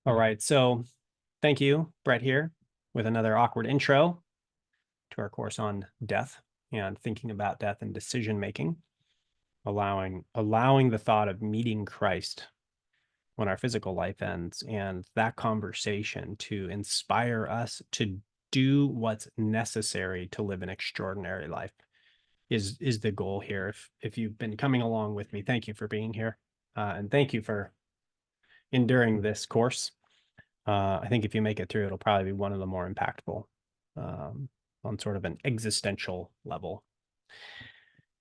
All right, so thank you, Brett here, with another awkward intro to our course on death and thinking about death and decision making, allowing the thought of meeting Christ when our physical life ends, and that conversation to inspire us to do what's necessary to live an extraordinary life is the goal here. If you've been coming along with me, thank you for being here, and thank you for enduring this course. I think if you make it through, it'll probably be one of the more impactful on sort of an existential level.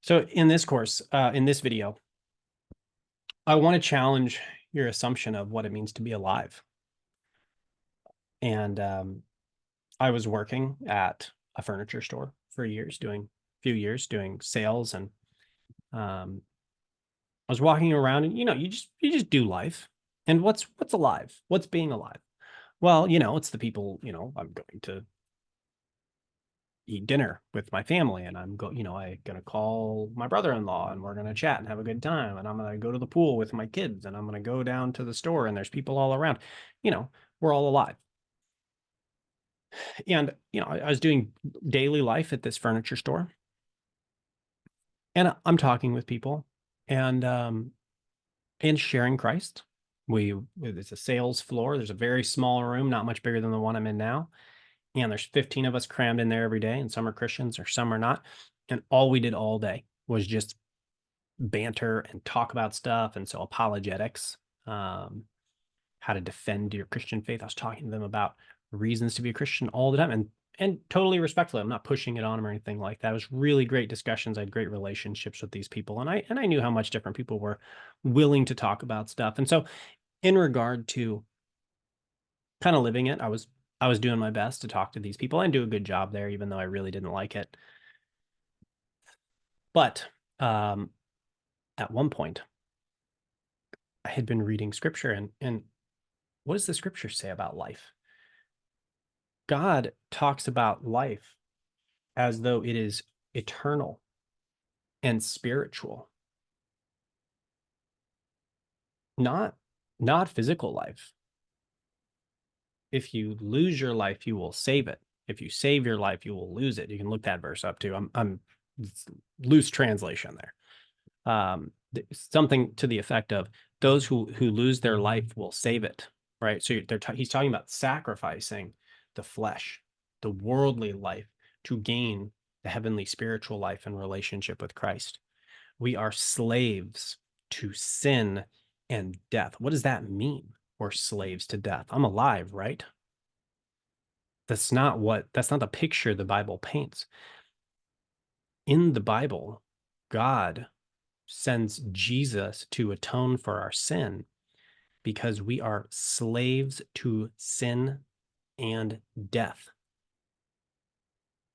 So in this course, in this video, I want to challenge your assumption of what it means to be alive. And I was working at a furniture store for few years doing sales, and um, I was walking around, and you just do life. And what's alive? What's being alive? Well, it's the people, I'm going to eat dinner with my family, and I'm gonna call my brother-in-law, and we're gonna chat and have a good time, and I'm gonna go to the pool with my kids, and I'm gonna go down to the store and there's people all around. you know we're all alive. And I was doing daily life at this furniture store, and I'm talking with people, and sharing Christ. It's a sales floor. There's a very small room, not much bigger than the one I'm in now, and there's 15 of us crammed in there every day, and some are Christians or some are not. And all we did all day was just banter and talk about stuff. And so apologetics, how to defend your Christian faith. I was talking to them about reasons to be a Christian all the time, and totally respectfully. I'm not pushing it on them or anything like that. It was really great discussions. I had great relationships with these people, and I knew how much different people were willing to talk about stuff. And so in regard to kind of living it, I was doing my best to talk to these people and do a good job there, even though I really didn't like it. But at one point, I had been reading scripture, and what does the scripture say about life? God talks about life as though it is eternal and spiritual, not not physical life. If you lose your life, you will save it. If you save your life, you will lose it. You can look that verse up too. I'm loose translation there. Something to the effect of those who lose their life will save it, right? So he's talking about sacrificing the flesh, the worldly life, to gain the heavenly spiritual life and relationship with Christ. We are slaves to sin and death. What does that mean? We're slaves to death. I'm alive, right? That's not the picture the Bible paints. In the Bible, God sends Jesus to atone for our sin because we are slaves to sin and death.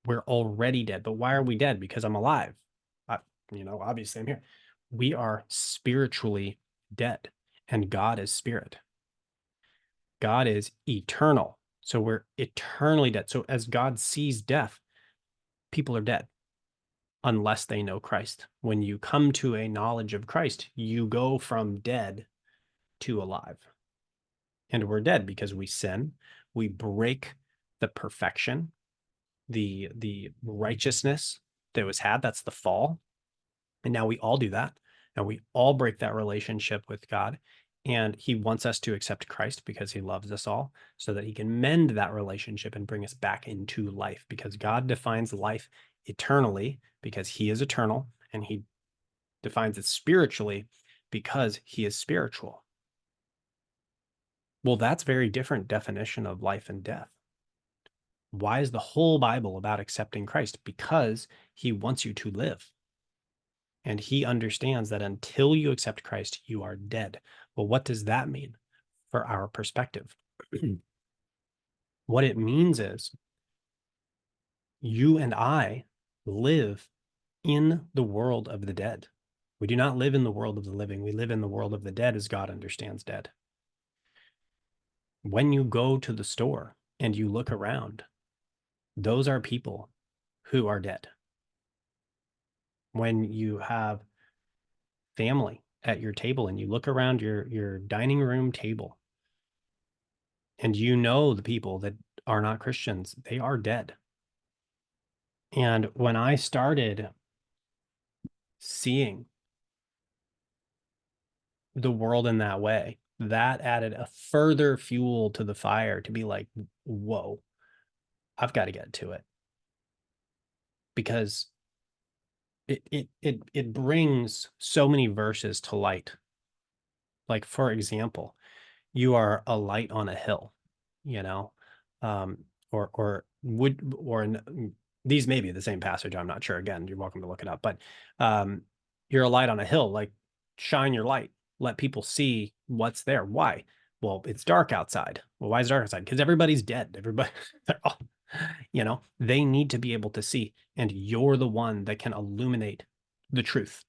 We're already dead. But why are we dead? Because I'm alive. I, obviously I'm here. We are spiritually dead, and God is spirit. God is eternal. So we're eternally dead. So as God sees death, people are dead unless they know Christ. When you come to a knowledge of Christ, you go from dead to alive. And we're dead because we sin. We break the perfection, the righteousness that was had. That's the fall. And now we all do that. And we all break that relationship with God. And he wants us to accept Christ because he loves us all, so that he can mend that relationship and bring us back into life, because God defines life eternally because he is eternal, and he defines it spiritually because he is spiritual. Well, that's very different definition of life and death. Why is the whole Bible about accepting Christ? Because he wants you to live. And he understands that until you accept Christ, you are dead. Well, what does that mean for our perspective? What it means is you and I live in the world of the dead. We do not live in the world of the living. We live in the world of the dead as God understands dead. When you go to the store and you look around, those are people who are dead. When you have family at your table and you look around your dining room table, And you know the people that are not Christians, they are dead. And when I started seeing the world in that way, that added a further fuel to the fire to be like, whoa, I've got to get to it. Because it brings so many verses to light. Like, for example, you are a light on a hill, you know, um, these may be the same passage. I'm not sure. Again, you're welcome to look it up, but um, you're a light on a hill. Like, shine your light, let people see what's there. Why? Well, it's dark outside. Well, why is it dark outside? Because everybody's dead. Everybody, they're all, they need to be able to see, and you're the one that can illuminate the truth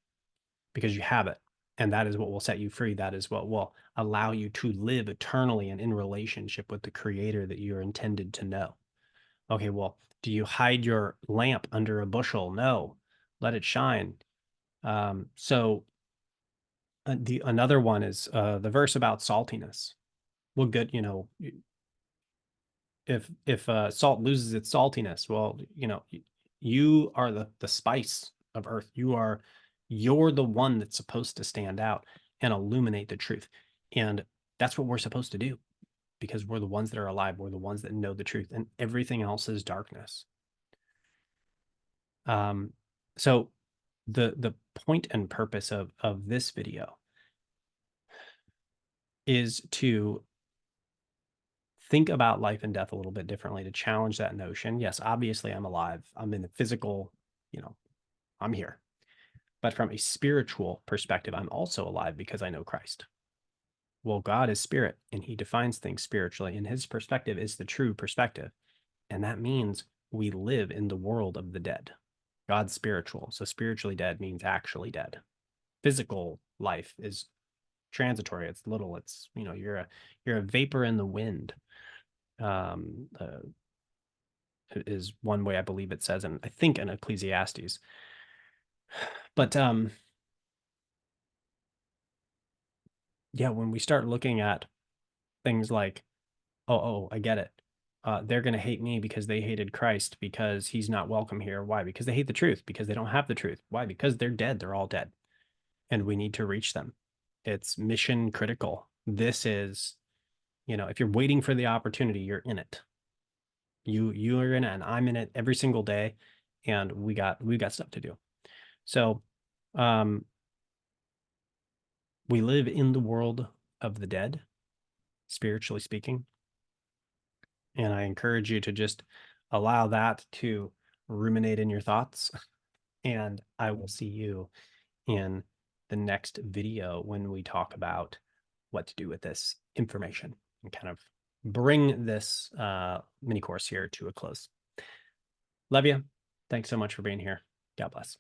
because you have it. And that is what will set you free. That is what will allow you to live eternally and in relationship with the creator that you're intended to know. Okay, well, do you hide your lamp under a bushel? No, let it shine. So another one is the verse about saltiness. Well, good, if salt loses its saltiness, well, you are the spice of earth. You're the one that's supposed to stand out and illuminate the truth. And that's what we're supposed to do because we're the ones that are alive. We're the ones that know the truth, and everything else is darkness. So the point and purpose of this video is to think about life and death a little bit differently, to challenge that notion. Yes, obviously I'm alive. I'm in the physical, I'm here. But from a spiritual perspective, I'm also alive because I know Christ. Well, God is spirit and he defines things spiritually, and his perspective is the true perspective. And that means we live in the world of the dead. God's spiritual. So spiritually dead means actually dead. Physical life is transitory. It's little. It's, you're a vapor in the wind. Is one way I believe it says, and I think in Ecclesiastes. But yeah, when we start looking at things like, oh, I get it. They're going to hate me because they hated Christ because he's not welcome here. Why? Because they hate the truth, because they don't have the truth. Why? Because they're dead. They're all dead. And we need to reach them. It's mission critical. This is, if you're waiting for the opportunity, you're in it. You are in it, and I'm in it every single day, and we got stuff to do. So we live in the world of the dead, spiritually speaking. And I encourage you to just allow that to ruminate in your thoughts. And I will see you in the next video when we talk about what to do with this information and kind of bring this mini course here to a close. Love you. Thanks so much for being here. God bless.